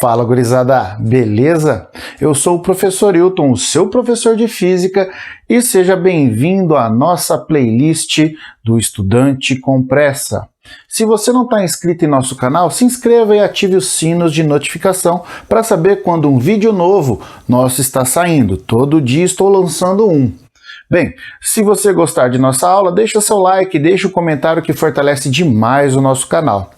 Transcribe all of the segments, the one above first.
Fala, gurizada, beleza? Eu sou o professor Hilton, o seu professor de física, e seja bem-vindo à nossa playlist do Estudante com Pressa. Se você não está inscrito em nosso canal, se inscreva e ative os sinos de notificação para saber quando um vídeo novo nosso está saindo. Todo dia estou lançando um. Bem, se você gostar de nossa aula, deixa seu like, deixa um comentário que fortalece demais o nosso canal.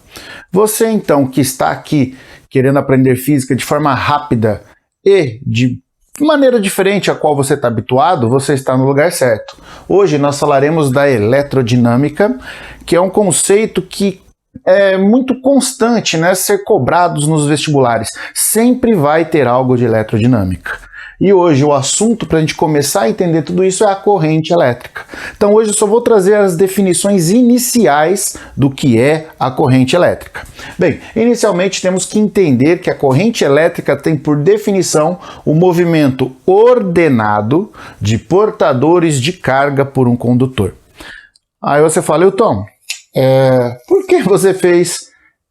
Você então que está aqui querendo aprender física de forma rápida e de maneira diferente a qual você está habituado, você está no lugar certo. Hoje nós falaremos da eletrodinâmica, que é um conceito que é muito constante, né, ser cobrados nos vestibulares. Sempre vai ter algo de eletrodinâmica. E hoje o assunto para a gente começar a entender tudo isso é a corrente elétrica. Então hoje eu só vou trazer as definições iniciais do que é a corrente elétrica. Bem, inicialmente temos que entender que a corrente elétrica tem por definição o movimento ordenado de portadores de carga por um condutor. Aí você fala, Hilton, por que você fez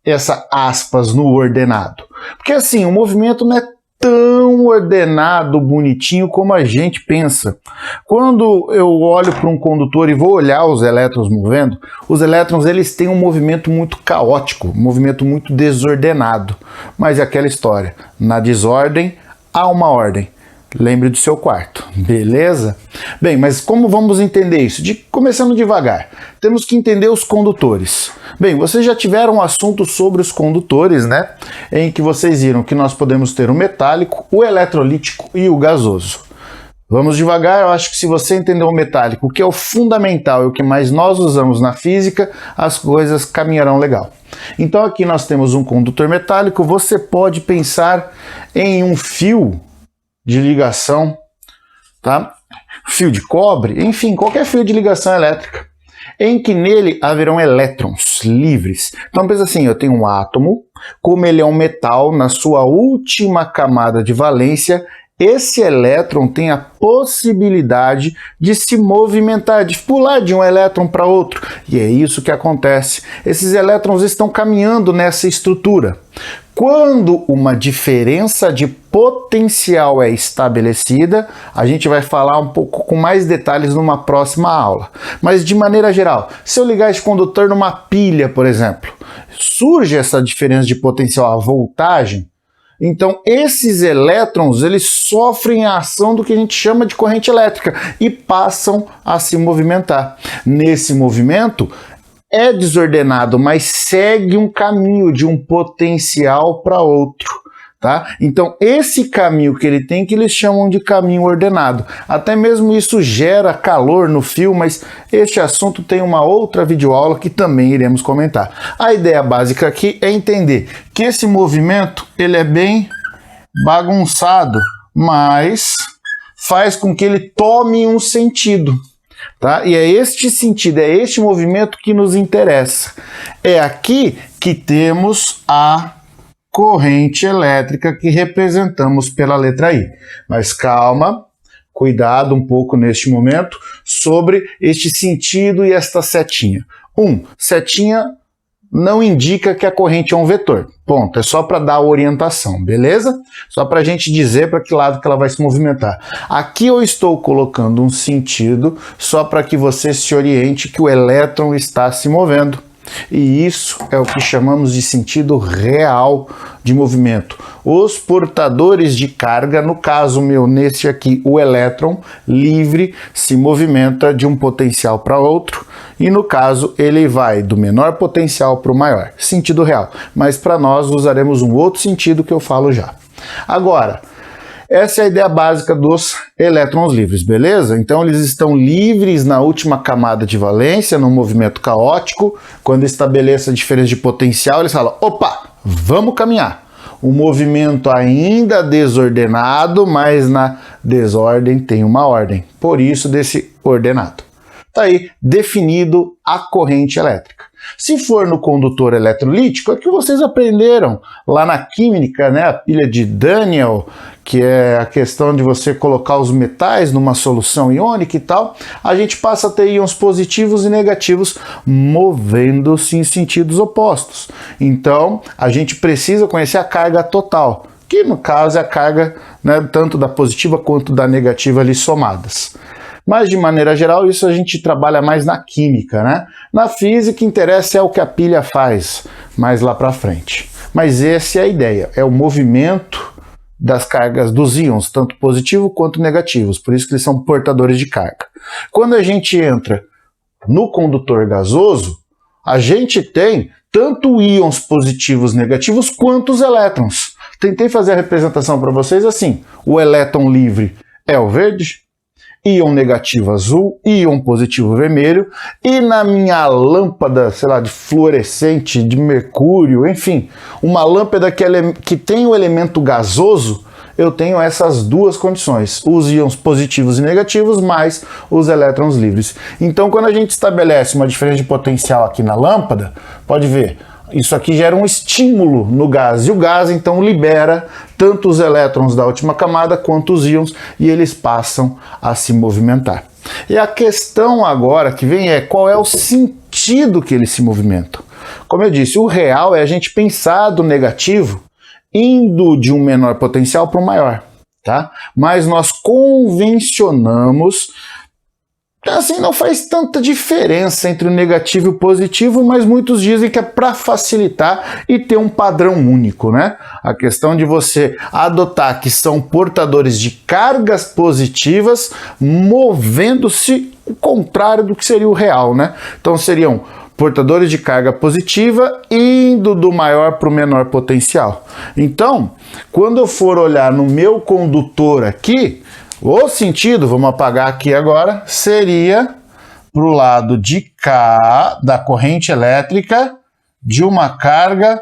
essa aspas no ordenado? Porque assim, o movimento não é tão ordenado, bonitinho como a gente pensa. Quando eu olho para um condutor e vou olhar os elétrons movendo, os elétrons eles têm um movimento muito caótico, um movimento muito desordenado. Mas é aquela história, na desordem há uma ordem. Lembre do seu quarto, beleza? Bem, mas como vamos entender isso? Começando devagar, temos que entender os condutores. Bem, vocês já tiveram um assunto sobre os condutores, né? Em que vocês viram que nós podemos ter o metálico, o eletrolítico e o gasoso. Vamos devagar, eu acho que se você entender o metálico, que é o fundamental e o que mais nós usamos na física, as coisas caminharão legal. Então aqui nós temos um condutor metálico, você pode pensar em um fio de ligação, tá? Fio de cobre, enfim, qualquer fio de ligação elétrica, em que nele haverão elétrons livres. Então pensa assim, eu tenho um átomo, como ele é um metal, na sua última camada de valência, esse elétron tem a possibilidade de se movimentar, de pular de um elétron para outro. E é isso que acontece. Esses elétrons estão caminhando nessa estrutura. Quando uma diferença de potencial é estabelecida, a gente vai falar um pouco com mais detalhes numa próxima aula. Mas de maneira geral, se eu ligar esse condutor numa pilha, por exemplo, surge essa diferença de potencial, a voltagem. Então esses elétrons eles sofrem a ação do que a gente chama de corrente elétrica e passam a se movimentar. Nesse movimento é desordenado, mas segue um caminho de um potencial para outro, tá? Então esse caminho que ele tem que eles chamam de caminho ordenado. Até mesmo isso gera calor no fio, mas este assunto tem uma outra videoaula que também iremos comentar. A ideia básica aqui é entender que esse movimento ele é bem bagunçado, mas faz com que ele tome um sentido. Tá? E é este sentido, é este movimento que nos interessa. É aqui que temos a corrente elétrica que representamos pela letra I. Mas calma, cuidado um pouco neste momento sobre este sentido e esta setinha. Setinha não indica que a corrente é um vetor. Ponto. É só para dar orientação, beleza? Só para a gente dizer para que lado que ela vai se movimentar. Aqui eu estou colocando um sentido só para que você se oriente que o elétron está se movendo. E isso é o que chamamos de sentido real de movimento. Os portadores de carga, no caso meu, nesse aqui, o elétron livre se movimenta de um potencial para outro. E no caso, ele vai do menor potencial para o maior. Sentido real. Mas para nós usaremos um outro sentido que eu falo já. Agora, essa é a ideia básica dos elétrons livres, beleza? Então eles estão livres na última camada de valência, num movimento caótico. Quando estabelece a diferença de potencial, eles falam, opa, vamos caminhar. O movimento ainda desordenado, mas na desordem tem uma ordem. Por isso desse ordenado. Está aí definido a corrente elétrica. Se for no condutor eletrolítico, é que vocês aprenderam lá na química, né, a pilha de Daniel, que é a questão de você colocar os metais numa solução iônica e tal, a gente passa a ter íons positivos e negativos movendo-se em sentidos opostos. Então, a gente precisa conhecer a carga total, que no caso é a carga, né, tanto da positiva quanto da negativa ali somadas. Mas, de maneira geral, isso a gente trabalha mais na química, né? Na física, interessa é o que a pilha faz mais lá para frente. Mas essa é a ideia, é o movimento das cargas dos íons, tanto positivo quanto negativos, por isso que eles são portadores de carga. Quando a gente entra no condutor gasoso, a gente tem tanto íons positivos negativos quanto os elétrons. Tentei fazer a representação para vocês assim, o elétron livre é o verde, íon negativo azul, íon positivo vermelho, e na minha lâmpada, sei lá, de fluorescente, de mercúrio, enfim, uma lâmpada que tem o elemento gasoso, eu tenho essas duas condições, os íons positivos e negativos, mais os elétrons livres. Então, quando a gente estabelece uma diferença de potencial aqui na lâmpada, pode ver, isso aqui gera um estímulo no gás, e o gás então libera tanto os elétrons da última camada quanto os íons, e eles passam a se movimentar. E a questão agora que vem é qual é o sentido que eles se movimentam. Como eu disse, o real é a gente pensar do negativo indo de um menor potencial para um maior, tá? Mas nós convencionamos, assim, não faz tanta diferença entre o negativo e o positivo, mas muitos dizem que é para facilitar e ter um padrão único, né? A questão de você adotar que são portadores de cargas positivas movendo-se o contrário do que seria o real, né? Então seriam portadores de carga positiva indo do maior para o menor potencial. Então, quando eu for olhar no meu condutor aqui, o sentido, vamos apagar aqui agora, seria para o lado de cá da corrente elétrica de uma carga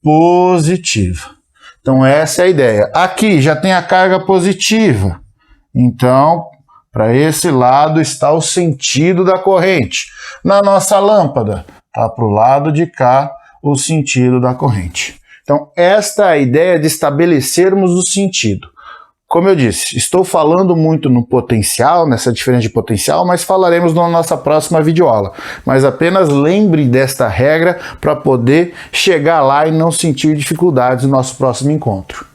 positiva. Então essa é a ideia. Aqui já tem a carga positiva. Então, para esse lado está o sentido da corrente. Na nossa lâmpada, está para o lado de cá o sentido da corrente. Então, esta é a ideia de estabelecermos o sentido. Como eu disse, estou falando muito no potencial, nessa diferença de potencial, mas falaremos na nossa próxima videoaula. Mas apenas lembre desta regra para poder chegar lá e não sentir dificuldades no nosso próximo encontro.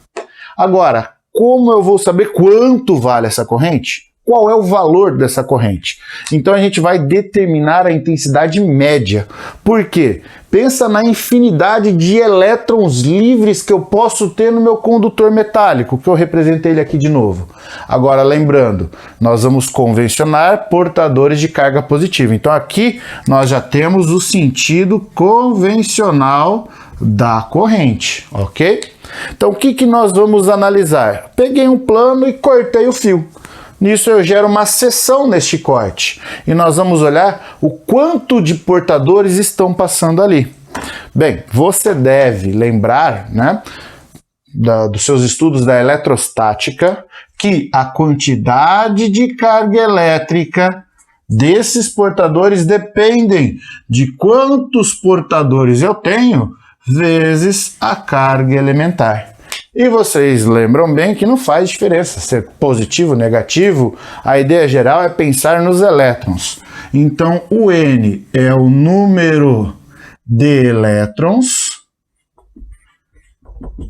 Agora, como eu vou saber quanto vale essa corrente? Qual é o valor dessa corrente? Então a gente vai determinar a intensidade média. Por quê? Pensa na infinidade de elétrons livres que eu posso ter no meu condutor metálico, que eu representei ele aqui de novo. Agora lembrando, nós vamos convencionar portadores de carga positiva. Então aqui nós já temos o sentido convencional da corrente, ok? Então o que nós vamos analisar? Peguei um plano e cortei o fio. Nisso eu gero uma seção neste corte e nós vamos olhar o quanto de portadores estão passando ali. Bem, você deve lembrar, né, dos seus estudos da eletrostática, que a quantidade de carga elétrica desses portadores dependem de quantos portadores eu tenho vezes a carga elementar. E vocês lembram bem que não faz diferença ser positivo ou negativo, a ideia geral é pensar nos elétrons. Então o N é o número de elétrons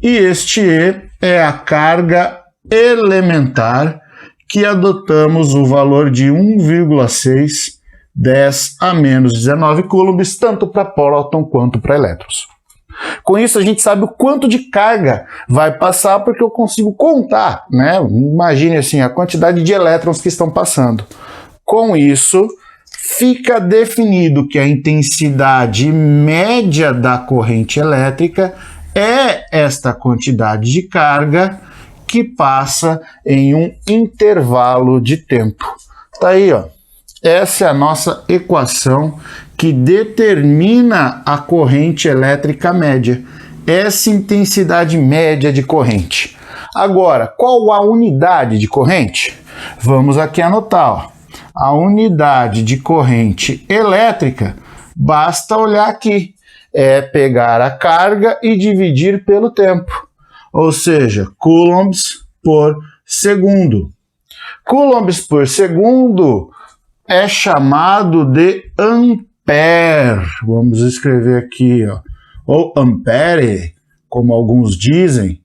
e este E é a carga elementar, que adotamos o valor de 1,6 10 a menos 19 coulombs, tanto para próton quanto para elétrons. Com isso a gente sabe o quanto de carga vai passar, porque eu consigo contar, né? Imagine assim, a quantidade de elétrons que estão passando. Com isso, fica definido que a intensidade média da corrente elétrica é esta quantidade de carga que passa em um intervalo de tempo. Tá aí, ó. Essa é a nossa equação que determina a corrente elétrica média. Essa intensidade média de corrente. Agora, qual a unidade de corrente? Vamos aqui anotar, ó. A unidade de corrente elétrica, basta olhar aqui. É pegar a carga e dividir pelo tempo. Ou seja, coulombs por segundo. Coulombs por segundo é chamado de ampere. Vamos escrever aqui, ó. ou ampere, como alguns dizem,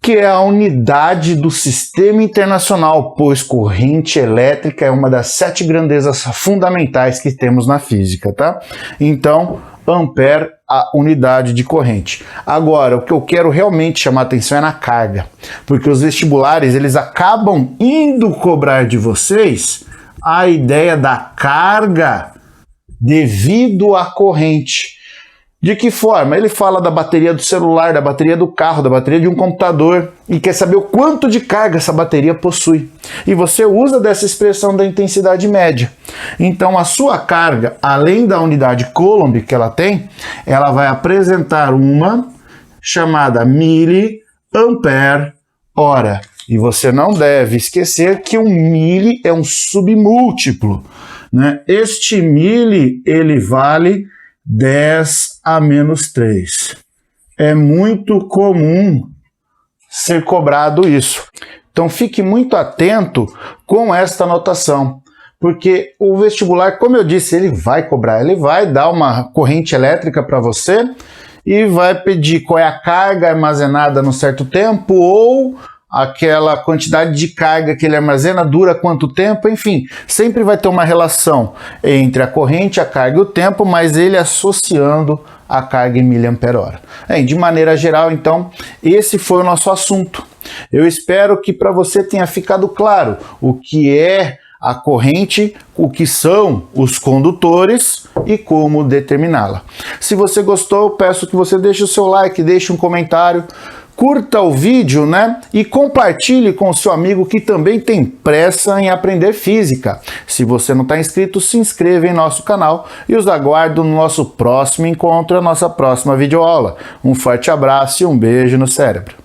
que é a unidade do sistema internacional, pois corrente elétrica é uma das 7 grandezas fundamentais que temos na física, tá? Então, ampere, a unidade de corrente. Agora, o que eu quero realmente chamar a atenção é na carga, porque os vestibulares, eles acabam indo cobrar de vocês a ideia da carga devido à corrente. De que forma? Ele fala da bateria do celular, da bateria do carro, da bateria de um computador e quer saber o quanto de carga essa bateria possui. E você usa dessa expressão da intensidade média. Então a sua carga, além da unidade Coulomb que ela tem, ela vai apresentar uma chamada miliampere-hora. E você não deve esquecer que um mili é um submúltiplo, né? Este mili, ele vale 10 a menos 3. É muito comum ser cobrado isso. Então fique muito atento com esta anotação, porque o vestibular, como eu disse, ele vai cobrar, ele vai dar uma corrente elétrica para você e vai pedir qual é a carga armazenada num certo tempo ou aquela quantidade de carga que ele armazena dura quanto tempo, enfim, sempre vai ter uma relação entre a corrente, a carga e o tempo, mas ele associando a carga em miliampere-hora. De maneira geral, então, esse foi o nosso assunto. Eu espero que para você tenha ficado claro o que é a corrente, o que são os condutores e como determiná-la. Se você gostou, eu peço que você deixe o seu like, deixe um comentário, curta o vídeo, né? E compartilhe com o seu amigo que também tem pressa em aprender física. Se você não está inscrito, se inscreva em nosso canal e os aguardo no nosso próximo encontro, a nossa próxima videoaula. Um forte abraço e um beijo no cérebro.